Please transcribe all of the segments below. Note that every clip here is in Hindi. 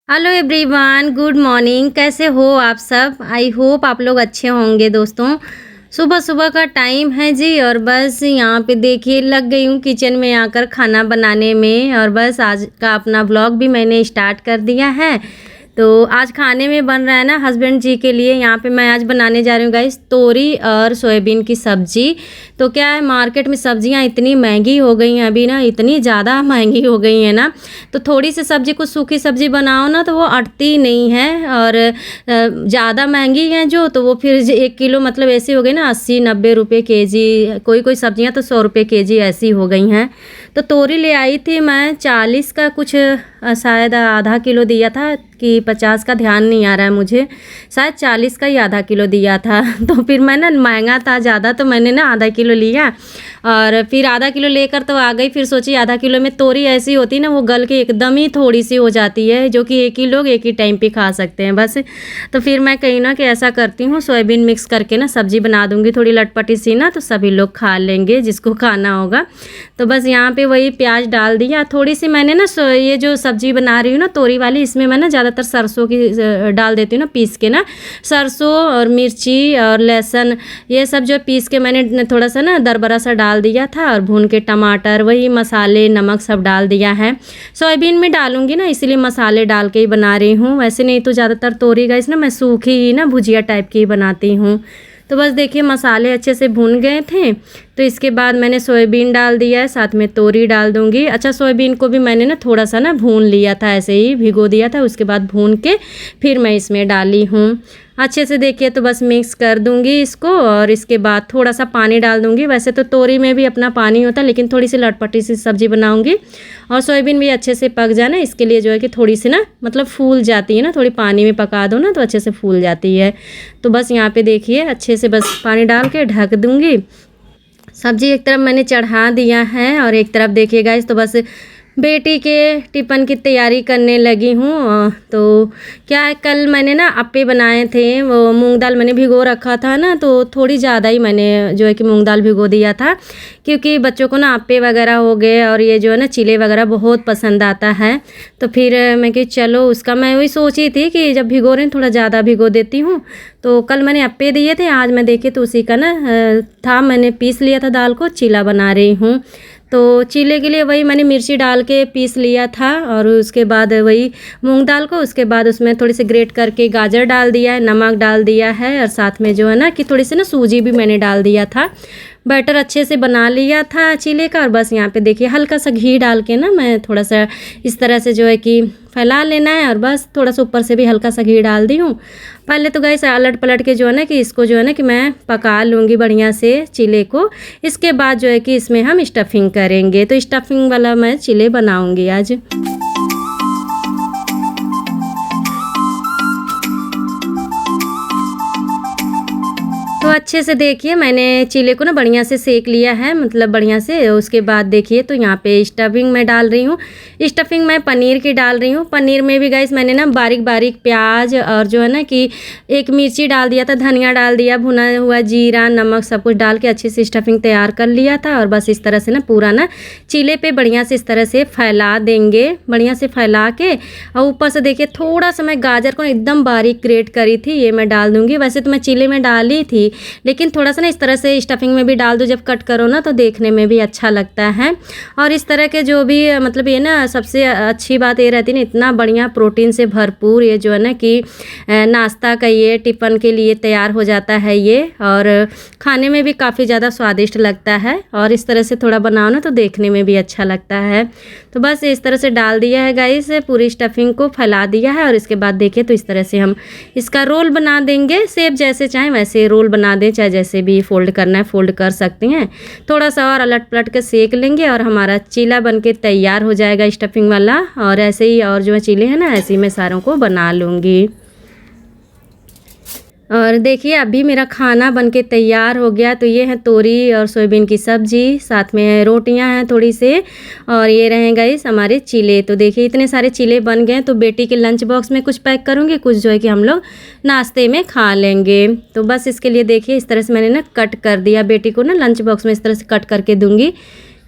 Hello everyone, good morning. कैसे हो आप सब? आई होप आप लोग अच्छे होंगे दोस्तों। सुबह सुबह का टाइम है जी, और बस यहाँ पे देखिए लग गई हूँ किचन में आकर खाना बनाने में। और बस आज का अपना व्लॉग भी मैंने स्टार्ट कर दिया है। तो आज खाने में बन रहा है ना हस्बैंड जी के लिए। यहाँ पे मैं आज बनाने जा रही हूँ गाइस तोरी और सोयाबीन की सब्ज़ी। तो क्या है, मार्केट में सब्जियाँ इतनी महंगी हो गई हैं अभी ना, इतनी ज़्यादा महंगी हो गई हैं ना। तो थोड़ी सी सब्ज़ी, कुछ सूखी सब्ज़ी बनाओ ना तो वो अटती नहीं है। और ज़्यादा महंगी हैं जो, तो वो फिर 1 किलो मतलब ऐसी हो गई ना 80-90 रुपये केजी। कोई कोई सब्जियाँ तो 100 रुपये केजी ऐसी हो गई हैं। तो तोरी ले आई थी मैं 40 का, कुछ शायद आधा किलो दिया था कि 50 का, ध्यान नहीं आ रहा है मुझे। शायद 40 का ही आधा किलो दिया था। तो फिर मैं ना, महंगा था ज़्यादा तो मैंने ना आधा किलो लिया। और फिर आधा किलो लेकर तो आ गई। फिर सोची आधा किलो में तोरी ऐसी होती ना, वो गल के एकदम ही थोड़ी सी हो जाती है, जो कि एक ही लोग एक ही टाइम पे खा सकते हैं बस। तो फिर मैं कहीं ना कि ऐसा करती हूँ, सोयाबीन मिक्स करके ना सब्ज़ी बना दूँगी थोड़ी लटपटी सी ना, तो सभी लोग खा लेंगे जिसको खाना होगा। तो बस यहाँ पे वही प्याज डाल दिया थोड़ी सी मैंने ना। ये जो सब्ज़ी बना रही हूँ ना तोरी वाली, इसमें मैं ना ज़्यादातर सरसों की डाल देती हूँ ना, पीस के ना। सरसों और मिर्ची और लहसुन, ये सब जो पीस के मैंने थोड़ा सा ना दरबरा सा डाल दिया था। और भून के टमाटर, वही मसाले, नमक सब डाल दिया है। सोयाबीन में डालूंगी ना, इसीलिए मसाले डाल के ही बना रही हूँ। वैसे नहीं तो ज़्यादातर तोरी गाइस ना मैं सूखी ही ना भुजिया टाइप की ही बनाती हूँ। तो बस देखिए मसाले अच्छे से भून गए थे। तो इसके बाद मैंने सोयाबीन डाल दिया है, साथ में तोरी डाल दूंगी। अच्छा, सोयाबीन को भी मैंने ना थोड़ा सा ना भून लिया था, ऐसे ही भिगो दिया था, उसके बाद भून के फिर मैं इसमें डाली हूँ। अच्छे से देखिए, तो बस मिक्स कर दूंगी इसको। और इसके बाद थोड़ा सा पानी डाल दूंगी। वैसे तो तोरी में भी अपना पानी होता है, लेकिन थोड़ी सी लटपटी सी सब्ज़ी बनाऊंगी। और सोयाबीन भी अच्छे से पक जाए ना, इसके लिए जो है कि थोड़ी सी ना मतलब फूल जाती है ना, थोड़ी पानी में पका दो ना तो अच्छे से फूल जाती है। तो बस यहाँ पे देखिए अच्छे से बस पानी डाल के ढक दूंगी। सब्जी एक तरफ मैंने चढ़ा दिया है, और एक तरफ देखिए गाइस, तो बस बेटी के टिफ़िन की तैयारी करने लगी हूँ। तो क्या है, कल मैंने ना अप्पे बनाए थे। वो मूंग दाल मैंने भिगो रखा था ना, तो थोड़ी ज़्यादा ही मैंने जो है कि मूंग दाल भिगो दिया था, क्योंकि बच्चों को ना अप्पे वगैरह हो गए और ये जो है ना चिले वगैरह बहुत पसंद आता है। तो फिर मैं कि चलो, उसका मैं वही सोची थी कि जब भिगो रहे हैं थोड़ा ज़्यादा भिगो देती हूँ। तो कल मैंने अप्पे दिए थे, आज मैं देखी तो उसी का ना था, मैंने पीस लिया था दाल को, चीला बना रही हूँ। तो चीले के लिए वही मैंने मिर्ची डाल के पीस लिया था, और उसके बाद वही मूंग दाल को, उसके बाद उसमें थोड़ी सी ग्रेट करके गाजर डाल दिया है, नमक डाल दिया है, और साथ में जो है ना कि थोड़ी सी ना सूजी भी मैंने डाल दिया था। बैटर अच्छे से बना लिया था चीले का। और बस यहाँ पे देखिए हल्का सा घी डाल के ना मैं थोड़ा सा इस तरह से जो है कि फैला लेना है, और बस थोड़ा सा ऊपर से भी हल्का सा घी डाल दी हूँ। पहले तो गैस अलट पलट के जो है ना कि इसको जो है ना कि मैं पका लूँगी बढ़िया से चीले को। इसके बाद जो है कि इसमें हम स्टफिंग करेंगे। तो स्टफिंग वाला मैं चीले बनाऊँगी आज। तो अच्छे से देखिए मैंने चीले को ना बढ़िया से सेक लिया है, मतलब बढ़िया से। उसके बाद देखिए तो यहाँ पे स्टफिंग मैं डाल रही हूँ। स्टफिंग मैं पनीर की डाल रही हूँ। पनीर में भी गाइस मैंने ना बारीक बारीक प्याज और जो है ना कि एक मिर्ची डाल दिया था, धनिया डाल दिया, भुना हुआ जीरा, नमक सब कुछ डाल के अच्छे से स्टफिंग तैयार कर लिया था। और बस इस तरह से ना पूरा ना चीले पे बढ़िया से इस तरह से फैला देंगे, बढ़िया से फैला के। और ऊपर से देखिए थोड़ा सा मैं गाजर को एकदम बारीक ग्रेट करी थी, ये मैं डाल दूँगी। वैसे तो मैं चीले में डाली थी, लेकिन थोड़ा सा ना इस तरह से स्टफिंग में भी डाल दो, जब कट करो ना तो देखने में भी अच्छा लगता है। और इस तरह के जो भी मतलब ये ना सबसे अच्छी बात ये रहती है ना, इतना बढ़िया प्रोटीन से भरपूर ये जो है ना कि नाश्ता का ये टिफ़िन के लिए तैयार हो जाता है ये, और खाने में भी काफ़ी ज़्यादा स्वादिष्ट लगता है। और इस तरह से थोड़ा बनाओ ना तो देखने में भी अच्छा लगता है। तो बस इस तरह से डाल दिया है गाइस, पूरी स्टफिंग को फैला दिया है। और इसके बाद देखिए तो इस तरह से हम इसका रोल बना देंगे। शेप जैसे चाहें वैसे रोल बना दें, चाहे जैसे भी फोल्ड करना है फोल्ड कर सकते हैं। थोड़ा सा और अलट पलट के सेक लेंगे, और हमारा चीला बनके तैयार हो जाएगा स्टफिंग वाला। और ऐसे ही और जो चीले हैं ना, ऐसे ही मैं सारों को बना लूँगी। और देखिए अभी मेरा खाना बनके तैयार हो गया। तो ये है तोरी और सोयाबीन की सब्ज़ी, साथ में रोटियां हैं थोड़ी से, और ये रहें गाइस हमारे चीले। तो देखिए इतने सारे चीले बन गए। तो बेटी के लंच बॉक्स में कुछ पैक करूँगी, कुछ जो है कि हम लोग नाश्ते में खा लेंगे। तो बस इसके लिए देखिए इस तरह से मैंने ना कट कर दिया। बेटी को ना लंच बॉक्स में इस तरह से कट करके दूँगी,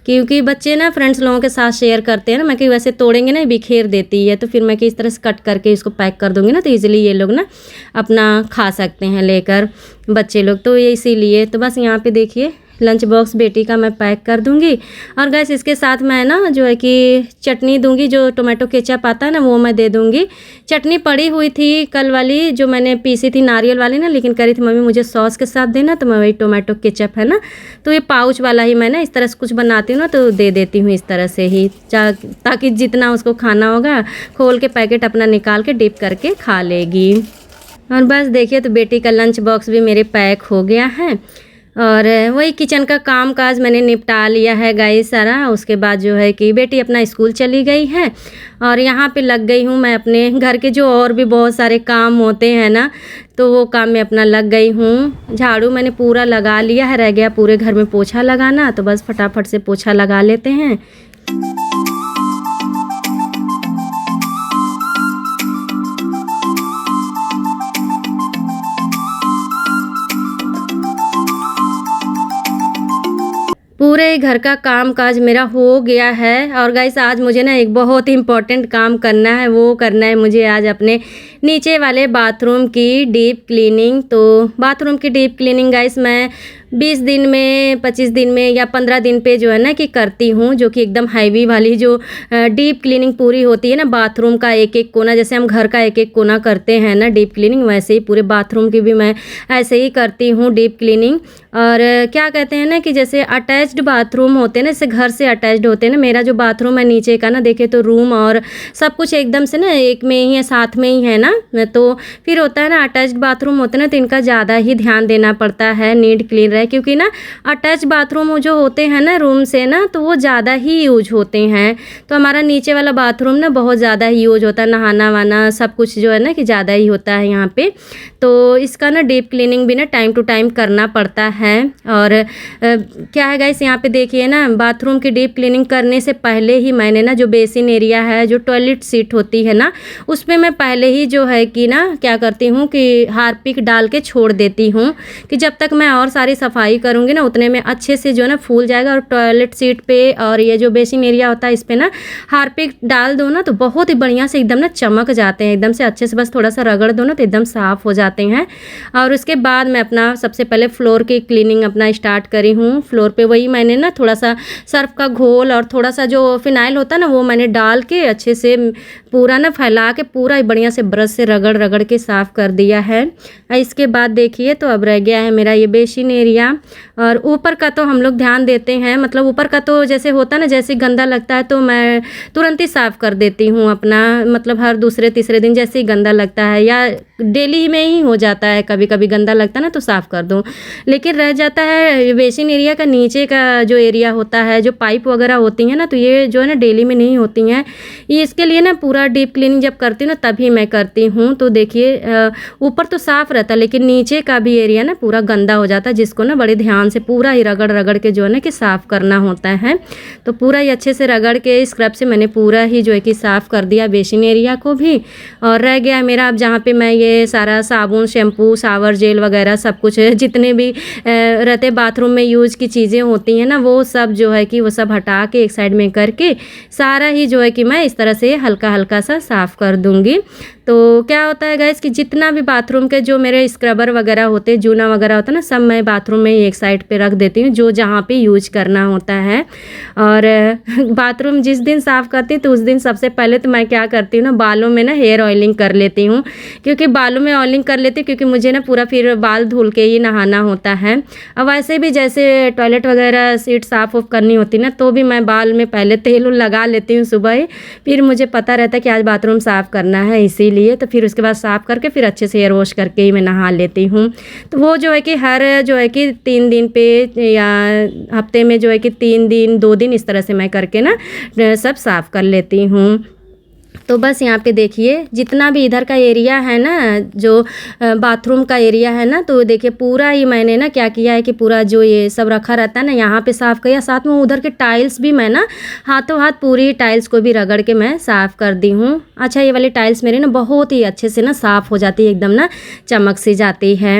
क्योंकि बच्चे ना फ्रेंड्स लोगों के साथ शेयर करते हैं ना, मैं कि वैसे तोड़ेंगे ना बिखेर देती है, तो फिर मैं कि इस तरह से कट करके इसको पैक कर दूँगी ना, तो ईज़िली ये लोग ना अपना खा सकते हैं लेकर बच्चे लोग। तो ये इसीलिए तो बस यहाँ पे देखिए लंच बॉक्स बेटी का मैं पैक कर दूँगी। और गैस इसके साथ मैं ना जो है कि चटनी दूँगी, जो टोमेटो केचप आता है ना वो मैं दे दूँगी। चटनी पड़ी हुई थी कल वाली जो मैंने पीसी थी नारियल वाली ना, लेकिन करी थी मम्मी मुझे सॉस के साथ देना, तो मैं वही टोमेटो केचप है ना, तो ये पाउच वाला ही मैं ना इस तरह से कुछ बनाती हूँ ना तो दे देती हूँ इस तरह से ही, ताकि जितना उसको खाना होगा खोल के पैकेट अपना निकाल के डिप करके खा लेगी। और बस देखिए तो बेटी का लंच बॉक्स भी मेरे पैक हो गया है। और वही किचन का काम काज मैंने निपटा लिया है गाइस सारा। उसके बाद जो है कि बेटी अपना स्कूल चली गई है और यहाँ पे लग गई हूँ मैं अपने घर के जो और भी बहुत सारे काम होते हैं ना, तो वो काम में अपना लग गई हूँ। झाड़ू मैंने पूरा लगा लिया है, रह गया पूरे घर में पोछा लगाना, तो बस फटाफट से पोछा लगा लेते हैं। पूरे घर का काम काज मेरा हो गया है। और गाइस आज मुझे ना एक बहुत इम्पोर्टेंट काम करना है, वो करना है मुझे आज अपने नीचे वाले बाथरूम की डीप क्लीनिंग। तो बाथरूम की डीप क्लीनिंग गाइस मैं 20 दिन में 25 दिन में या 15 दिन पे जो है ना कि करती हूँ, जो कि एकदम हैवी वाली जो डीप क्लीनिंग पूरी होती है ना बाथरूम का एक एक कोना, जैसे हम घर का एक एक कोना करते हैं ना डीप क्लीनिंग, वैसे ही पूरे बाथरूम की भी मैं ऐसे ही करती हूँ डीप क्लीनिंग। और क्या कहते हैं ना कि जैसे अटैच्ड बाथरूम होते हैं ना, जैसे घर से अटैच्ड होते हैं ना, मेरा जो बाथरूम है नीचे का ना देखे तो रूम और सब कुछ एकदम से ना एक में ही है, साथ में ही है ना, तो फिर होता है ना अटैच्ड बाथरूम होते हैं ना तो इनका ज़्यादा ही ध्यान देना पड़ता है, नीट क्लीन रहे, क्योंकि ना अटैच बाथरूम जो होते हैं ना रूम से ना तो वो ज़्यादा ही यूज होते हैं। तो हमारा नीचे वाला बाथरूम ना बहुत ज़्यादा ही यूज होता है, नहाना वाना सब कुछ जो है ना कि ज़्यादा ही होता है यहाँ पे। तो इसका ना डीप क्लीनिंग भी ना टाइम टू टाइम करना पड़ता है। और क्या है गाइस यहाँ पे देखिए ना, बाथरूम की डीप क्लीनिंग करने से पहले ही मैंने ना जो बेसिन एरिया है, जो टॉयलेट सीट होती है ना, उसमें मैं पहले ही जो है कि ना क्या करती हूँ कि हार्पिक डाल के छोड़ देती हूँ कि जब तक मैं और सारी सफाई करूँगी ना उतने में अच्छे से जो है ना फूल जाएगा। और टॉयलेट सीट पे और ये जो बेसिन एरिया होता है इस पे ना हार्पिक डाल दो ना तो बहुत ही बढ़िया से एकदम ना चमक जाते हैं, एकदम से अच्छे से बस थोड़ा सा रगड़ दो ना तो एकदम साफ़ हो जाते हैं। और उसके बाद मैं अपना सबसे पहले फ्लोर की क्लीनिंग अपना स्टार्ट करी हूँ। फ्लोर पे वही मैंने ना थोड़ा सा सर्फ का घोल और थोड़ा सा जो फिनाइल होता है ना वो मैंने डाल के अच्छे से पूरा ना फैला के पूरा बढ़िया से ब्रश से रगड़ रगड़ के साफ़ कर दिया है। इसके बाद देखिए तो अब रह गया है मेरा ये बेसिन एरिया। और ऊपर का तो हम लोग ध्यान देते हैं, मतलब ऊपर का तो जैसे होता है ना, जैसे गंदा लगता है तो मैं तुरंत ही साफ़ कर देती हूँ अपना, मतलब हर दूसरे तीसरे दिन जैसे ही गंदा लगता है या डेली में ही हो जाता है, कभी कभी गंदा लगता है ना तो साफ़ कर दूँ। लेकिन रह जाता है बेसिन एरिया का नीचे का जो एरिया होता है, जो पाइप वगैरह होती हैं ना, तो ये जो है ना डेली में नहीं होती हैं। ये इसके लिए ना पूरा डीप क्लीनिंग जब करती हूँ ना तभी मैं करती हूँ। तो देखिए ऊपर तो साफ़ रहता है लेकिन नीचे का भी एरिया ना पूरा गंदा हो जाता है, जिसको ना बड़े ध्यान से पूरा ही रगड़ रगड़ के जो है ना कि साफ़ करना होता है। तो पूरा ही अच्छे से रगड़ के स्क्रब से मैंने पूरा ही जो है कि साफ़ कर दिया बेसिन एरिया को भी। और रह गया मेरा अब जहाँ पे मैं ये सारा साबुन शैम्पू शावर जेल वगैरह सब कुछ जितने भी रहते बाथरूम में यूज़ की चीज़ें होती हैं ना वो सब जो है कि वो सब हटा के एक साइड में करके सारा ही जो है कि मैं इस तरह से हल्का हल्का सा साफ़ कर दूँगी। तो क्या होता है गाइस कि जितना भी बाथरूम के जो मेरे स्क्रबर वगैरह होते हैं, जूना वगैरह होता है ना, सब मैं बाथरूम में एक साइड पे रख देती हूँ जो जहाँ पे यूज करना होता है। और बाथरूम जिस दिन साफ़ करती हूँ तो उस दिन सबसे पहले तो मैं क्या करती हूँ ना, बालों में ना हेयर ऑयलिंग कर लेती हूँ, क्योंकि बालों में ऑयलिंग कर लेती हूँ क्योंकि मुझे ना पूरा फिर बाल धुल के ही नहाना होता है। अब वैसे भी जैसे टॉयलेट वगैरह सीट साफ़ ऑफ करनी होती ना तो भी मैं बाल में पहले तेल लगा लेती हूँ सुबह ही, फिर मुझे पता रहता है कि आज बाथरूम साफ़ करना है इसीलिए। तो फिर उसके बाद साफ़ करके फिर अच्छे से हेयर वॉश करके ही मैं नहा लेती हूँ। तो वो जो है कि हर जो है कि 3 दिन पे या हफ्ते में जो है कि 3 दिन 2 दिन इस तरह से मैं करके ना सब साफ़ कर लेती हूँ। तो बस यहाँ पे देखिए जितना भी इधर का एरिया है ना, जो बाथरूम का एरिया है ना, तो देखिए पूरा ही मैंने ना क्या किया है कि पूरा जो ये सब रखा रहता है ना यहाँ पे साफ़ किया। साथ में उधर के टाइल्स भी मैं ना हाथों हाथ पूरी टाइल्स को भी रगड़ के मैं साफ़ कर दी हूँ। अच्छा, ये वाली टाइल्स मेरी ना बहुत ही अच्छे से ना साफ़ हो जाती है, एकदम ना चमक सी जाती है।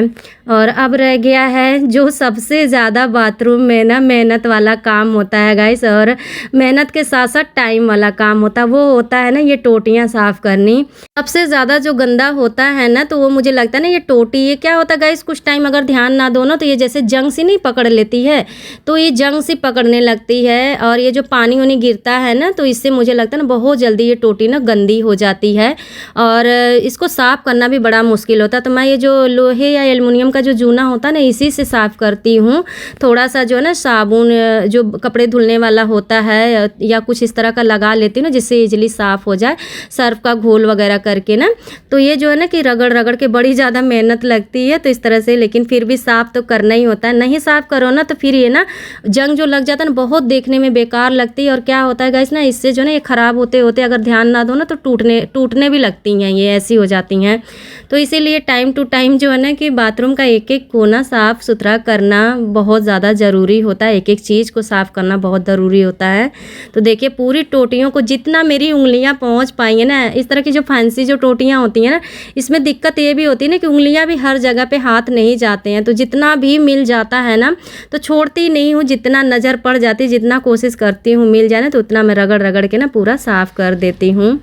और अब रह गया है जो सबसे ज़्यादा बाथरूम में ना मेहनत वाला काम होता है गाइस, और मेहनत के साथ साथ टाइम वाला काम होता है, वो होता है ना ये टोटियाँ साफ़ करनी। सबसे ज़्यादा जो गंदा होता है ना, तो वो मुझे लगता है ना ये टोटी, ये क्या होता है गाइस, कुछ टाइम अगर ध्यान ना दो ना तो ये जैसे जंग सी नहीं पकड़ लेती है, तो ये जंग सी पकड़ने लगती है। और ये जो पानी वानी गिरता है ना, तो इससे मुझे लगता है ना बहुत जल्दी ये टोटी ना गंदी हो जाती है और इसको साफ़ करना भी बड़ा मुश्किल होता है। तो मैं ये जो लोहे या एल्युमिनियम का जो जूना होता है ना, इसी से साफ़ करती हूँ। थोड़ा सा जो है ना साबुन जो कपड़े धुलने वाला होता है या कुछ इस तरह का लगा लेती हूँ ना, जिससे ईजिली साफ़ हो जाए, सर्फ का घोल वगैरह करके ना। तो ये जो है ना कि रगड़ रगड़ के बड़ी ज़्यादा मेहनत लगती है, तो इस तरह से, लेकिन फिर भी साफ़ तो करना ही होता है। नहीं साफ़ करो ना तो फिर ये ना जंग जो लग जाता है ना, बहुत देखने में बेकार लगती है। और क्या होता है गाइस ना, इससे जो है ना ये ख़राब होते होते अगर ध्यान ना दो ना तो टूटने भी लगती हैं, ये ऐसी हो जाती हैं। तो इसीलिए टाइम टू टाइम जो है ना कि बाथरूम का एक एक कोना साफ़ सुथरा करना बहुत ज़्यादा ज़रूरी होता है, एक एक चीज़ को साफ़ करना बहुत ज़रूरी होता है। तो देखिए पूरी टोटियों को जितना मेरी उंगलियां पहुंच पाई है ना, इस तरह की जो फैंसी जो टोटियां होती हैं ना, इसमें दिक्कत ये भी होती है ना कि उंगलियां भी हर जगह पे हाथ नहीं जाते हैं। तो जितना भी मिल जाता है ना तो छोड़ती नहीं हूँ, जितना नज़र पड़ जाती, जितना कोशिश करती हूँ मिल जाए ना, तो उतना मैं रगड़ रगड़ के ना पूरा साफ़ कर देती हूँ।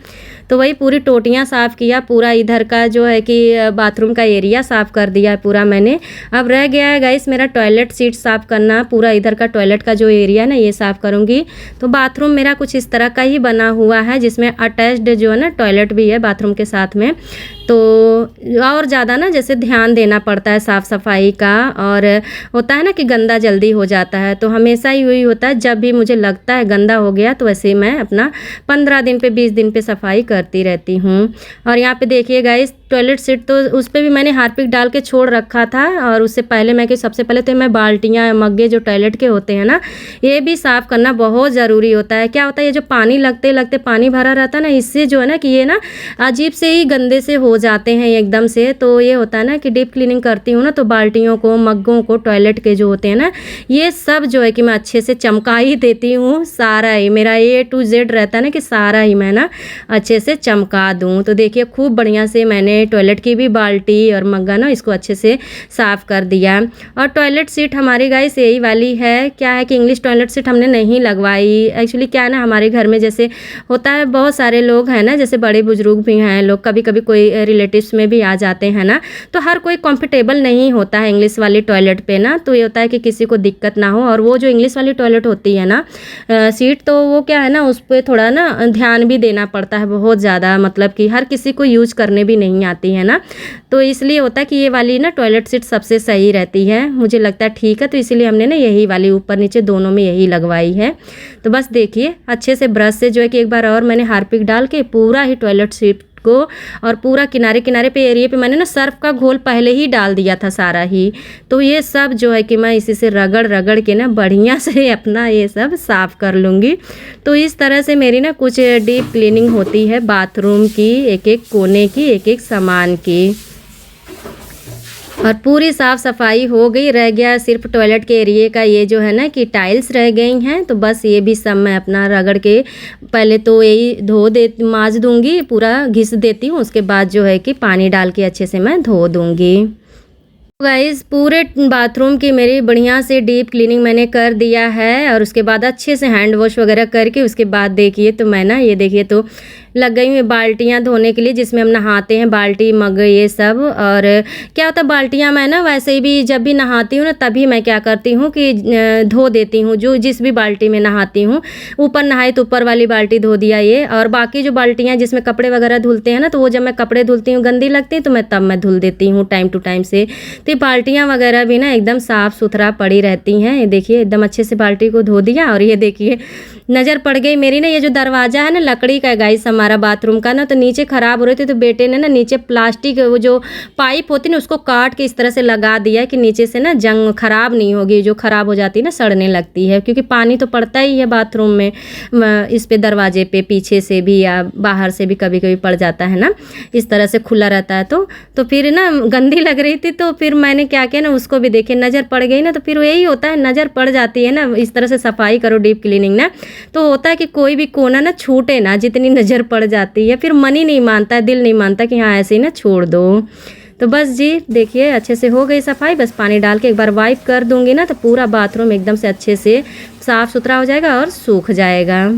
तो वही पूरी टोटियाँ साफ़ किया, पूरा इधर का जो है कि बाथरूम का एरिया साफ़ कर दिया है पूरा मैंने। अब रह गया है गाइस मेरा टॉयलेट सीट साफ़ करना, पूरा इधर का टॉयलेट का जो एरिया है ना ये साफ़ करूँगी। तो बाथरूम मेरा कुछ इस तरह का ही बना हुआ है, जिसमें अटैच्ड जो है ना टॉयलेट भी है बाथरूम के साथ में। तो और ज़्यादा ना जैसे ध्यान देना पड़ता है साफ़ सफाई का, और होता है ना कि गंदा जल्दी हो जाता है। तो हमेशा ही वही होता है, जब भी मुझे लगता है गंदा हो गया तो वैसे ही मैं अपना 15 दिन पे 20 दिन पे सफाई करती रहती हूँ। और यहाँ पे देखिए गाइस टॉयलेट सीट तो उस पर भी मैंने हार्पिक डाल के छोड़ रखा था। और उससे पहले मैं कि सबसे पहले तो मैं बाल्टियाँ मग्गे जो टॉयलेट के होते हैं ना, ये भी साफ़ करना बहुत ज़रूरी होता है। क्या होता है ये जो पानी लगते लगते पानी भरा रहता है ना, इससे जो है ना कि ये ना अजीब से ही गंदे से हो जाते हैं एकदम से। तो ये होता है ना कि डीप क्लीनिंग करती हूँ ना, तो बाल्टियों को मग्गों को टॉयलेट के जो होते हैं ना, ये सब जो है कि मैं अच्छे से चमका ही देती हूँ। सारा ही मेरा A to Z रहता है ना कि सारा ही मैं ना अच्छे से चमका दूँ। तो देखिए खूब बढ़िया से मैंने टॉयलेट की भी बाल्टी और मग्गा ना इसको अच्छे से साफ़ कर दिया। और टॉयलेट सीट हमारी गाइस यही वाली है। क्या है कि इंग्लिश टॉयलेट सीट हमने नहीं लगवाई। एक्चुअली क्या है ना, हमारे घर में जैसे होता है बहुत सारे लोग हैं ना, जैसे बड़े बुजुर्ग भी हैं लोग, कभी कभी कोई रिलेटिव्स में भी आ जाते हैं ना, तो हर कोई कंफर्टेबल नहीं होता है इंग्लिश वाली टॉयलेट पे ना। तो ये होता है कि किसी को दिक्कत ना हो। और वो जो इंग्लिश वाली टॉयलेट होती है ना सीट, तो वो क्या है ना उस पर थोड़ा ना ध्यान भी देना पड़ता है बहुत ज़्यादा, मतलब कि हर किसी को यूज करने भी नहीं आती है ना। तो इसलिए होता है कि ये वाली ना टॉयलेट सीट सबसे सही रहती है, मुझे लगता है ठीक है। तो इसीलिए हमने ना यही वाली ऊपर नीचे दोनों में यही लगवाई है। तो बस देखिए अच्छे से ब्रश से जो है कि एक बार और मैंने हार्पिक डाल के पूरा ही टॉयलेट सीट को और पूरा किनारे किनारे पे एरिया पे मैंने ना सर्फ का घोल पहले ही डाल दिया था सारा ही। तो ये सब जो है कि मैं इसी से रगड़ रगड़ के ना बढ़िया से अपना ये सब साफ़ कर लूँगी। तो इस तरह से मेरी ना कुछ डीप क्लीनिंग होती है बाथरूम की, एक एक कोने की, एक एक सामान की। और पूरी साफ़ सफाई हो गई, रह गया सिर्फ टॉयलेट के एरिए का ये जो है ना कि टाइल्स रह गई हैं। तो बस ये भी सब मैं अपना रगड़ के पहले तो यही मांज दूंगी, पूरा घिस देती हूँ, उसके बाद जो है कि पानी डाल के अच्छे से मैं धो दूंगी। गाइस पूरे बाथरूम की मेरी बढ़िया से डीप क्लीनिंग मैंने कर दिया है, और उसके बाद अच्छे से हैंड वॉश वगैरह करके उसके बाद देखिए तो मैं ना ये देखिए तो लग गई मैं बाल्टियाँ धोने के लिए, जिसमें हम नहाते हैं, बाल्टी मग ये सब। और क्या होता है बाल्टियाँ मैं ना वैसे ही भी जब भी नहाती हूँ ना तभी मैं क्या करती हूँ कि धो देती हूँ, जो जिस भी बाल्टी में नहाती हूँ। ऊपर नहाई तो ऊपर वाली बाल्टी धो दिया ये, और बाकी जो बाल्टियाँ जिसमें कपड़े वगैरह धुलते हैं ना, तो वो जब मैं कपड़े धुलती हूँ गंदी लगती है तो मैं तब मैं धुल देती हूँ टाइम टू टाइम से। तो ये बाल्टियाँ वगैरह भी ना एकदम साफ़ सुथरा पड़ी रहती हैं। ये देखिए एकदम अच्छे से बाल्टी को धो दिया। और ये देखिए नज़र पड़ गई मेरी ना, ये जो दरवाज़ा है ना लकड़ी का गाइस हमारा बाथरूम का ना, तो नीचे ख़राब हो रही थी, तो बेटे ने ना नीचे प्लास्टिक वो जो पाइप होती ना उसको काट के इस तरह से लगा दिया कि नीचे से ना जंग ख़राब नहीं होगी, जो ख़राब हो जाती है ना सड़ने लगती है, क्योंकि पानी तो पड़ता ही है बाथरूम में, इस पे दरवाजे पे पीछे से भी या बाहर से भी कभी कभी पड़ जाता है ना, इस तरह से खुला रहता है। तो फिर ना गंदी लग रही थी, तो फिर मैंने क्या किया ना, उसको भी देखे नज़र पड़ गई ना, तो फिर यही होता है नज़र पड़ जाती है ना, इस तरह से सफाई करो डीप क्लीनिंग ना, तो होता है कि कोई भी कोना ना छूटे ना, जितनी नज़र पड़ जाती है फिर मन ही नहीं मानता है, दिल नहीं मानता कि हाँ ऐसे ही ना छोड़ दो। तो बस जी देखिए अच्छे से हो गई सफाई, बस पानी डाल के एक बार वाइप कर दूंगी ना, तो पूरा बाथरूम एकदम से अच्छे से साफ़ सुथरा हो जाएगा और सूख जाएगा।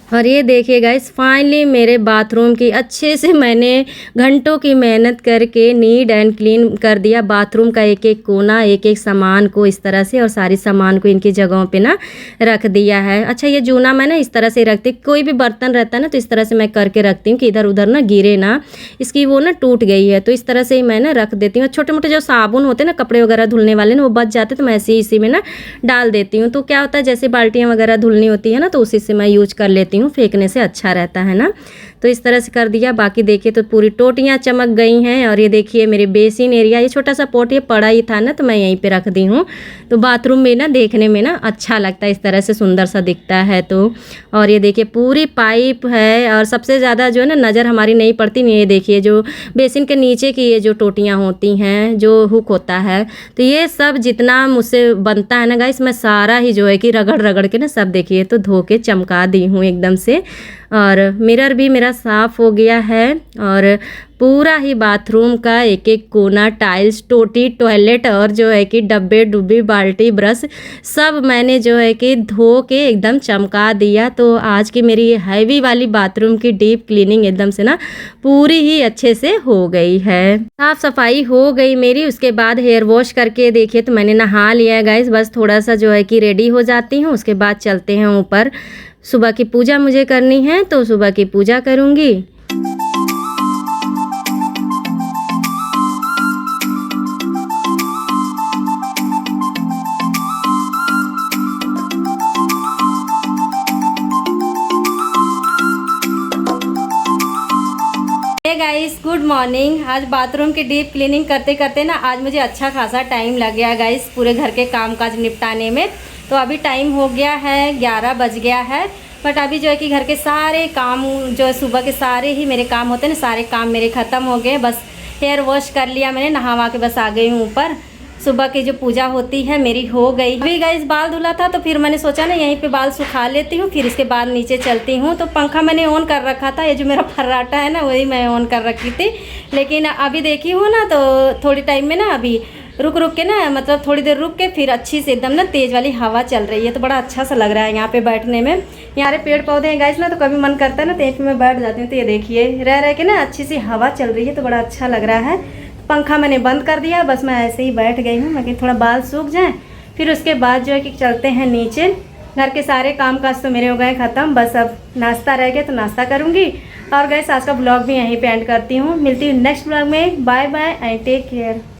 और ये देखिए गाइस फाइनली मेरे बाथरूम की अच्छे से मैंने घंटों की मेहनत करके नीट एंड क्लीन कर दिया। बाथरूम का एक एक कोना, एक एक सामान को इस तरह से, और सारी सामान को इनकी जगहों पे ना रख दिया है। अच्छा ये जूना मैं ना इस तरह से रखती, कोई भी बर्तन रहता है ना तो इस तरह से मैं करके रखती हूँ कि इधर उधर ना गिरे ना, इसकी वो ना टूट गई है, तो इस तरह से ही मैं ना रख देती हूँ। छोटे मोटे जो साबुन होते हैं ना कपड़े वगैरह धुलने वाले ना, वो बच जाते तो मैं ऐसे ही इसी में ना डाल देती हूँ। तो क्या होता है जैसे बाल्टियाँ वगैरह धुलनी होती है ना, तो उसी से मैं यूज कर लेती हूँ, फेंकने से अच्छा रहता है ना। तो इस तरह से कर दिया। बाकी देखिए तो पूरी टोटियाँ चमक गई हैं। और ये देखिए मेरे बेसिन एरिया, ये छोटा सा पॉट ये पड़ा ही था ना, तो मैं यहीं पे रख दी हूँ। तो बाथरूम में ना देखने में ना अच्छा लगता है, इस तरह से सुंदर सा दिखता है। तो और ये देखिए पूरी पाइप है, और सबसे ज़्यादा जो है ना नज़र हमारी नहीं पड़ती नहीं, ये देखिए जो बेसिन के नीचे की ये जो टोटियाँ होती हैं, जो हुक होता है, तो ये सब जितना मुझसे बनता है ना गाइस, मैं सारा ही जो है कि रगड़ रगड़ के ना सब देखिए तो धो के चमका दी हूँ एकदम से। और मिरर भी मेरा साफ़ हो गया है, और पूरा ही बाथरूम का एक एक कोना, टाइल्स, टोटी, टॉयलेट, और जो है कि डब्बे डुब्बी, बाल्टी, ब्रश, सब मैंने जो है कि धो के एकदम चमका दिया। तो आज की मेरी हैवी वाली बाथरूम की डीप क्लीनिंग एकदम से ना पूरी ही अच्छे से हो गई है, साफ़ सफाई हो गई मेरी। उसके बाद हेयर वॉश करके देखिए तो मैंने नहा लिया है गाइस, बस थोड़ा सा जो है कि रेडी हो जाती हूँ। उसके बाद चलते हैं ऊपर, सुबह की पूजा मुझे करनी है, तो सुबह की पूजा करूँगी। Guys good morning. आज बाथरूम की डीप क्लीनिंग करते करते ना आज मुझे अच्छा खासा टाइम लग गया गाइस, पूरे घर के काम काज निपटाने में। तो अभी टाइम हो गया है 11 बज गया है, बट अभी जो है कि घर के सारे काम जो है सुबह के सारे ही मेरे काम होते हैं ना, सारे काम मेरे ख़त्म हो गए। बस हेयर वॉश कर लिया मैंने, नहावा के बस आ गई हूँ ऊपर। सुबह की जो पूजा होती है मेरी हो गई। अभी गाइस बाल धुला था, तो फिर मैंने सोचा ना यहीं पे बाल सुखा लेती हूँ, फिर इसके बाद नीचे चलती हूँ। तो पंखा मैंने ऑन कर रखा था, ये जो मेरा फर्राटा है ना वही मैं ऑन कर रखी थी, लेकिन अभी देखी हूँ ना तो थोड़ी टाइम में ना अभी रुक रुक के ना, मतलब थोड़ी देर रुक के फिर अच्छी से एकदम ना तेज़ वाली हवा चल रही है, तो बड़ा अच्छा सा लग रहा है यहाँ पे बैठने में। यहाँ पेड़ पौधे हैं गाइस ना, तो कभी मन करता है ना तो यहीं पे मैं बैठ जाती हूँ। तो ये देखिए रह रह के ना अच्छी सी हवा चल रही है, तो बड़ा अच्छा लग रहा है। पंखा मैंने बंद कर दिया, बस मैं ऐसे ही बैठ गई हूँ, मैं कि थोड़ा बाल सूख जाए, फिर उसके बाद जो है कि चलते हैं नीचे। घर के सारे काम काज तो मेरे हो गए ख़त्म, बस अब नाश्ता रह गया तो नाश्ता करूँगी। और गाइस आज का ब्लॉग भी यहीं पे एंड करती हूँ, मिलती हूँ नेक्स्ट ब्लॉग में। Bye bye and take care.